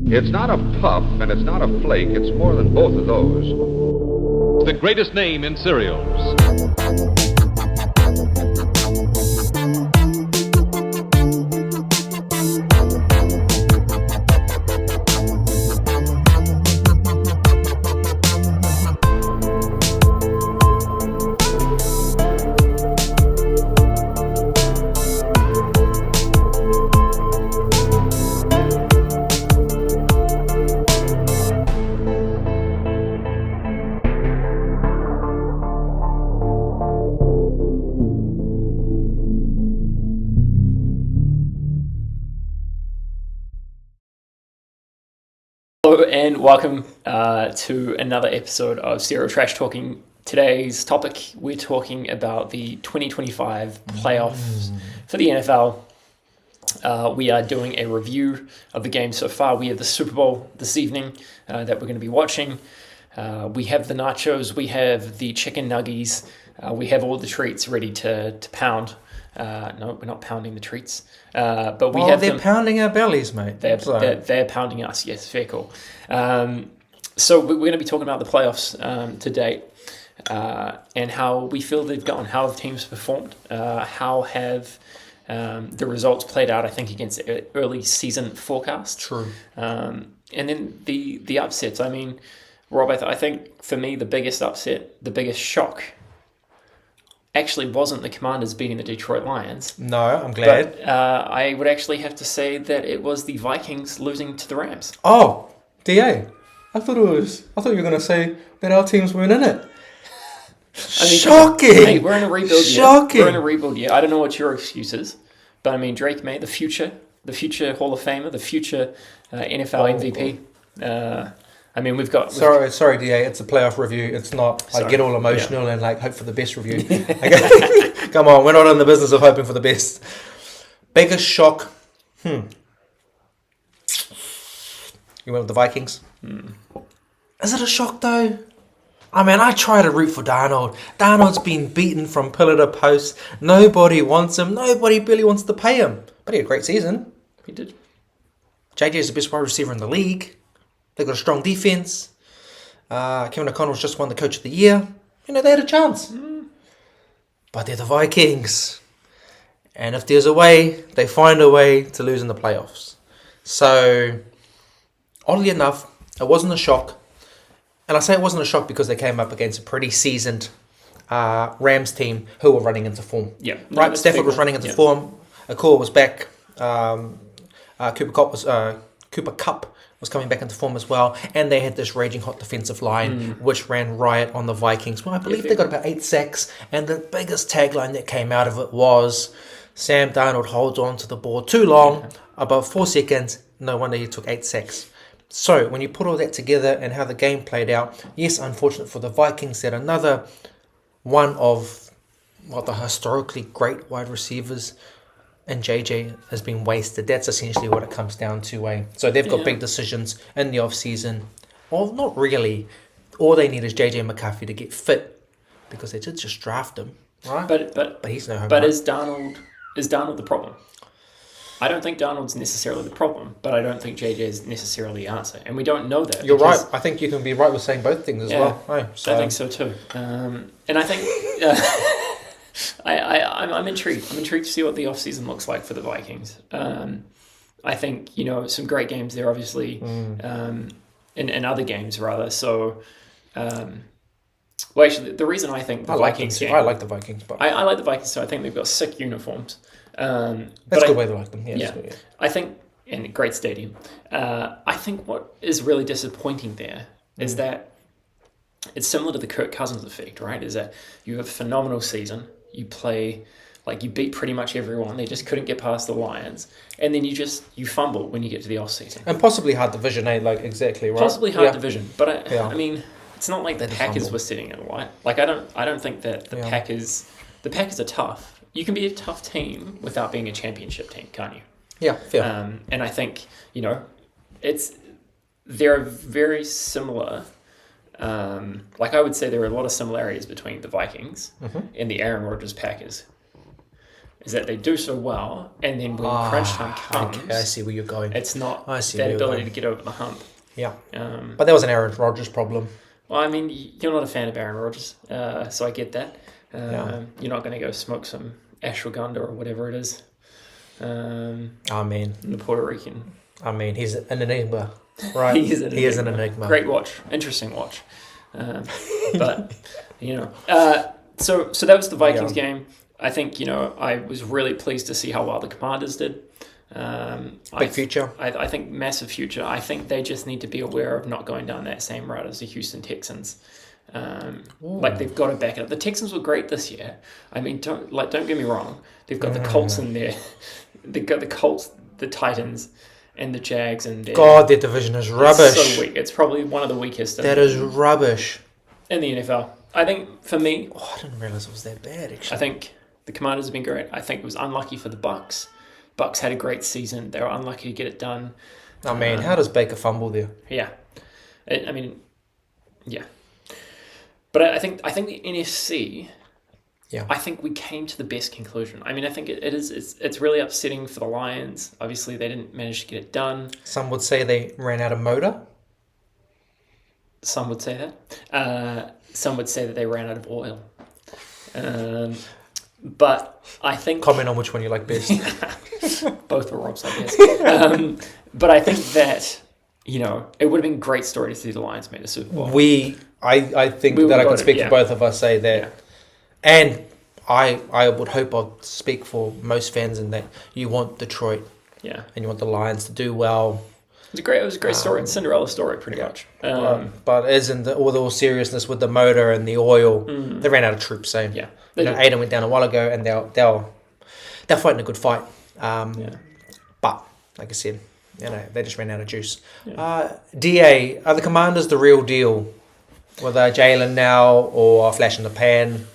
It's not a puff and it's not a flake. It's more than both of those. The greatest name in cereals. Hello and welcome to another episode of Serial Trash Talking. Today's topic, we're talking about the 2025 playoffs for the NFL. We are doing a review of the game so far. We have the Super Bowl this evening that we're going to be watching. We have the nachos, we have the chicken nuggies, we have all the treats ready to pound. No, we're not pounding the treats. But we have they're them. Pounding our bellies, mate. They're pounding us. Yes, very cool. So we're going to be talking about the playoffs to date and how we feel they've gone, how have teams performed, how have the results played out, I think, against early season forecasts. True. And then the upsets. I mean, Rob, I think for me, the biggest upset, the biggest shock actually wasn't the Commanders beating the Detroit Lions. No, I'm glad. But I would actually have to say that it was the Vikings losing to the Rams. Oh, DA. I thought you were going to say that our teams weren't in it. I mean, shocking! Hey, we're in a rebuild year. Shocking! We're in a rebuild year. I don't know what your excuse is, but I mean, Drake May, the future Hall of Famer, the future NFL MVP. I mean, we've got... Sorry, DA. It's a playoff review. It's not. Sorry. I get all emotional and hope for the best review. Come on, we're not in the business of hoping for the best. Biggest shock. You went with the Vikings. Is it a shock though? I mean, I try to root for Darnold. Darnold's been beaten from pillar to post. Nobody wants him. Nobody really wants to pay him. But he had a great season. He did. JJ is the best wide receiver in the league. They got a strong defense. Kevin O'Connell's just won the Coach of the Year. They had a chance. But they're the Vikings. And if there's a way, they find a way to lose in the playoffs. So, oddly enough, it wasn't a shock. And I say it wasn't a shock because they came up against a pretty seasoned Rams team who were running into form. Yeah. Right, Stafford was running into form. Akor was back. Cooper Kupp was coming back into form as well, and they had this raging hot defensive line which ran riot on the Vikings. Well, I believe they got about 8 sacks, and the biggest tagline that came out of it was Sam Darnold holds on to the ball too long, about 4 seconds, no wonder he took 8 sacks. So when you put all that together and how the game played out, yes, unfortunate for the Vikings that another one of the historically great wide receivers and JJ has been wasted. That's essentially what it comes down to. So they've got big decisions in the off-season. Well, not really. All they need is JJ McCarthy to get fit because they did just draft him, right? But he's no home run. Is Darnold the problem? I don't think Darnold's necessarily the problem, but I don't think JJ is necessarily the answer. And we don't know that. You're right. I think you can be right with saying both things as well. So. I think so too. And I think... I'm intrigued. I'm intrigued to see what the off-season looks like for the Vikings. I think, some great games there, obviously, in other games, rather. So, actually, the reason I think the Vikings game... I like the Vikings. But I like the Vikings, so I think they've got sick uniforms. That's a good way to like them. Yeah. I think, and a great stadium. I think what is really disappointing there is that it's similar to the Kirk Cousins effect, right? Is that you have a phenomenal season. You play, you beat pretty much everyone. They just couldn't get past the Lions. And then you fumble when you get to the off-season. And possibly hard division, exactly, right? Possibly hard division. But, I mean, it's not like the Packers were sitting in light. I don't think that the Packers are tough. You can be a tough team without being a championship team, can't you? Yeah, fair. And I think, they're very similar. I would say there are a lot of similarities between the Vikings and the Aaron Rodgers Packers. is that they do so well, and then when crunch time comes, Okay, I see where you're going. it's not I see that where you're ability going. to get over the hump. Yeah. Um, But that was an Aaron Rodgers problem. well, I mean, you're not a fan of Aaron Rodgers, so I get that. Yeah. You're not going to go smoke some ashwagandha or whatever it is. The Puerto Rican. He's an enigma, right? He is an enigma. Great watch, interesting watch. But so that was the Vikings game. I think I was really pleased to see how well the Commanders did. Big future. I think massive future. I think they just need to be aware of not going down that same route as the Houston Texans. Like they've got to back it up. The Texans were great this year. I mean, don't get me wrong. They've got the Colts in there. They've got the Colts, the Titans, and the Jags, and God, their division is rubbish. It's so weak. It's probably one of the weakest. That is rubbish. In the NFL. I think for me, I didn't realize it was that bad. Actually, I think the Commanders have been great. I think it was unlucky for the Bucks. Bucks had a great season. They were unlucky to get it done. how does Baker fumble there? Yeah, yeah. But I think the NFC. Yeah. I think we came to the best conclusion. I mean, I think it's really upsetting for the Lions. Obviously, they didn't manage to get it done. Some would say they ran out of motor. Some would say that. Some would say that they ran out of oil. But I think... Comment on which one you like best. Both were Rob's, I guess. But I think that, it would have been a great story to see the Lions make the Super Bowl. I think that I can speak for both of us, say that. Yeah. And I would hope I'd speak for most fans in that you want Detroit Yeah. and you want the Lions to do well. It was a great story. It's Cinderella story, pretty much. But as in all seriousness with the motor and the oil, they ran out of troops. So Yeah. Aiden went down a while ago, and they're fighting a good fight. But like I said, they just ran out of juice. Yeah. DA, are the Commanders the real deal? Whether Jalen now or flash in the pan?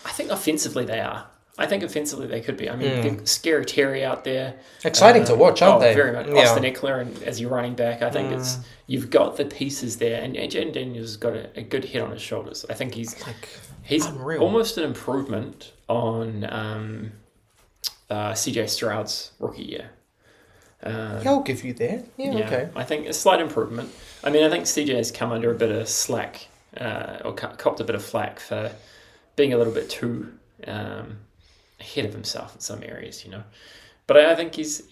I think offensively they are. I think offensively they could be. I mean, they've Scary Terry out there. Exciting to watch, aren't they? Very much. Yeah. Austin Eckler and as your running back. I think you've got the pieces there. And Jaden Daniels has got a good head on his shoulders. I think he's unreal. Almost an improvement on CJ Stroud's rookie year. I'll give you that. Yeah, okay. I think a slight improvement. I mean, I think CJ has come under a bit of slack, or copped a bit of flack for being a little bit too ahead of himself in some areas, But I think he's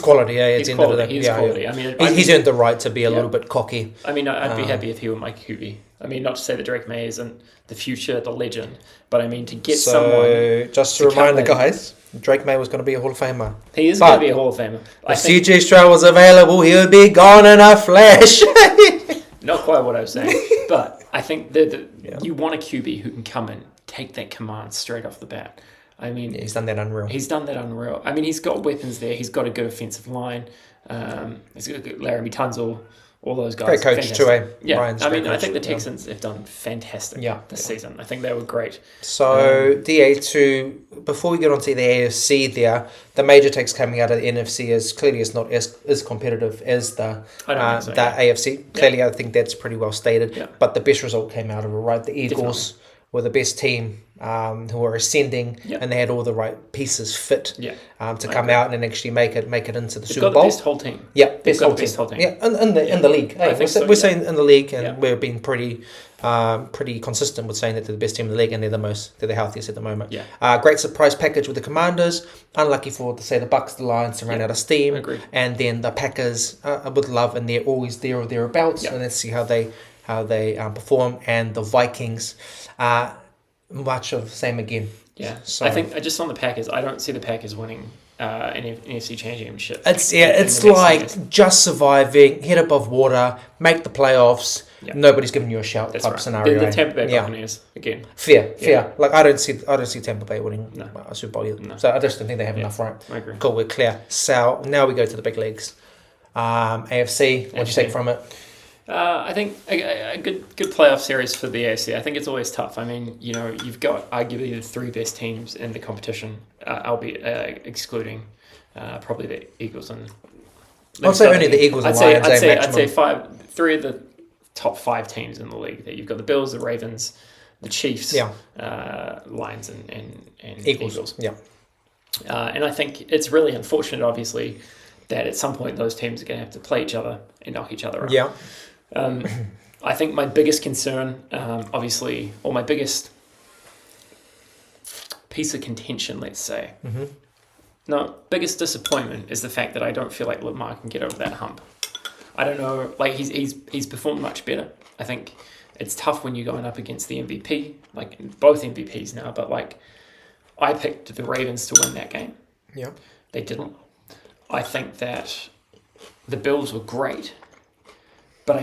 quality, yeah. He's quality. He's quality. Yeah. I mean, he's earned the right to be a little bit cocky. I mean, I'd be happy if he were Mike Hubie. I mean, not to say that Drake May isn't the future, the legend, but I mean to get someone. Just to remind the guys, Drake May was going to be a Hall of Famer. He is going to be a Hall of Famer. If CJ Stroud was available, he would be gone in a flash. Not quite what I was saying, but I think you want a QB who can come in, take that command straight off the bat. I mean, he's done that unreal. I mean, he's got weapons there. He's got a good offensive line. He's got Laramie Tunzel, all those guys. Great coach fantastic. too, eh? Yeah, Ryan's I mean, great I coach. think the Texans have done fantastic this season. I think they were great. So, DA2, before we get on to the AFC there, the major takes coming out of the NFC is clearly it's not as competitive as the AFC. Clearly, I think that's pretty well stated. Yeah. But the best result came out of it, right? The Eagles were the best team who were ascending, and they had all the right pieces fit to come out and actually make it into the Super Bowl. They've got the best whole team. Yeah, best whole team. Yeah, in the league. Hey, we're saying in the league, and we've been pretty consistent with saying that they're the best team in the league, and they're the healthiest at the moment. Yeah. Great surprise package with the Commanders. Unlucky for the Bucks, the Lions to run out of steam. Agreed. And then the Packers with love, and they're always there or thereabouts. And let's see how they perform. And the Vikings, much of the same again. Yeah. So I think just on the Packers, I don't see the Packers winning an NFC championship. It's like just surviving, head above water, make the playoffs. Yeah. Nobody's giving you a shout. That's type right. scenario. The Tampa Bay Buccaneers again. Fair. Like I don't see Tampa Bay winning a Super Bowl either. No. So I just don't think they have enough. Right. I agree. Cool. We're clear. So now we go to the big leagues. AFC. What do you take from it? I think a good playoff series for the AFC. I think it's always tough. I mean, you've got arguably the three best teams in the competition, albeit excluding probably the Eagles and. I'd say only the Eagles and Lions. I'd say three of the top five teams in the league. That you've got the Bills, the Ravens, the Chiefs, Lions, and Eagles. Yeah. And I think it's really unfortunate, obviously, that at some point those teams are going to have to play each other and knock each other out. Yeah. I think my biggest concern, obviously, or my biggest piece of contention, let's say, biggest disappointment is the fact that I don't feel like Lamar can get over that hump. I don't know, like he's performed much better. I think it's tough when you're going up against the MVP, like both MVPs now, but like I picked the Ravens to win that game. Yeah. They didn't. I think that the Bills were great, but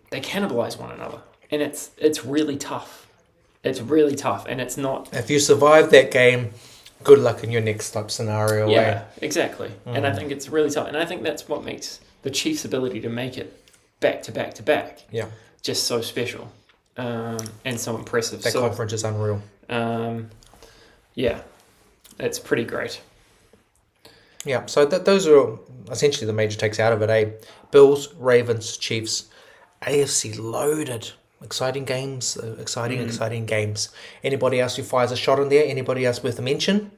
they cannibalize one another, and it's really tough. It's really tough, and it's not. If you survive that game, good luck in your next type scenario. Yeah, exactly. And I think it's really tough, and I think that's what makes the Chiefs' ability to make it back to back to back Yeah. just so special, and so impressive. That conference is unreal. Yeah, it's pretty great. Yeah, so those are essentially the major takes out of it, eh? Bills, Ravens, Chiefs, AFC loaded. Exciting games, exciting games. Anybody else who fires a shot in there? Anybody else worth a mention?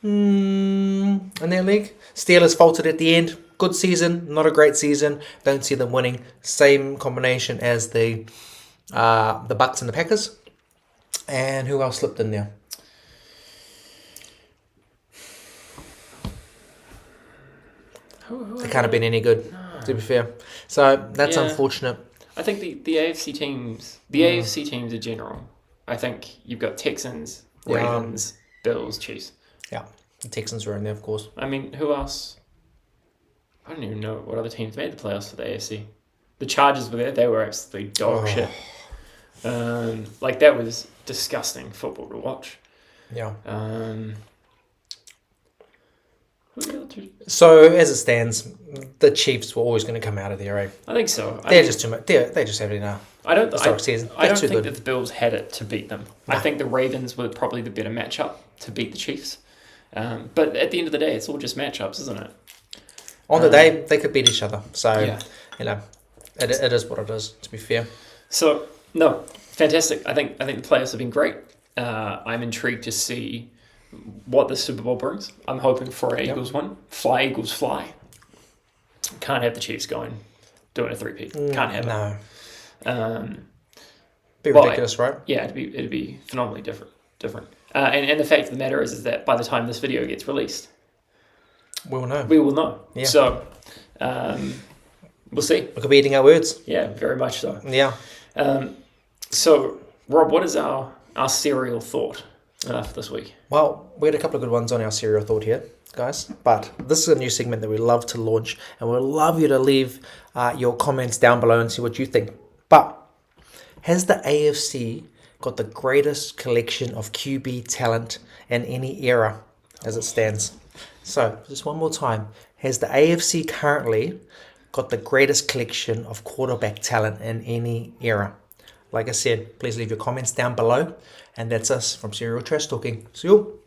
In that league? Steelers faltered at the end. Good season, not a great season. Don't see them winning. Same combination as the Bucks and the Packers. And who else slipped in there? They can't have been any good, to be fair. So that's unfortunate. I think the AFC teams, AFC teams in general, I think you've got Texans, Ravens, Bills, Chiefs. Yeah, the Texans were in there, of course. I mean, who else? I don't even know what other teams made the playoffs for the AFC. The Chargers were there. They were absolutely dog shit. Like, that was disgusting football to watch. Yeah. Who are the other two? So as it stands, the Chiefs were always going to come out of there, right? I think so. They're just too much. They just have it enough. I don't historic season. I don't Too think good. that the Bills had it to beat them. No. I think the Ravens were probably the better matchup to beat the Chiefs. But at the end of the day, it's all just matchups, isn't it? On the day, they could beat each other. So, Yeah. it is what it is, to be fair. So, no, fantastic. I think the playoffs have been great. I'm intrigued to see what the Super Bowl brings. I'm hoping for an Eagles one. Fly, Eagles, fly. Can't have the Chiefs doing a three-peat. Can't have No. it. Be Well, ridiculous, right? Yeah, it'd be phenomenally different. And the fact of the matter is that by the time this video gets released, We will know. we will know. Yeah. So, we'll see. We could be eating our words. Yeah, very much so. Yeah. So, Rob, what is our serial thought for this week? Well, we had a couple of good ones on our serial thought here, guys. But this is a new segment that we love to launch, and we'd love you to leave your comments down below and see what you think. But has the AFC got the greatest collection of QB talent in any era as it stands? So, just one more time. Has the AFC currently got the greatest collection of quarterback talent in any era? Like I said, please leave your comments down below. And that's us from Serial Trash Talking. See you.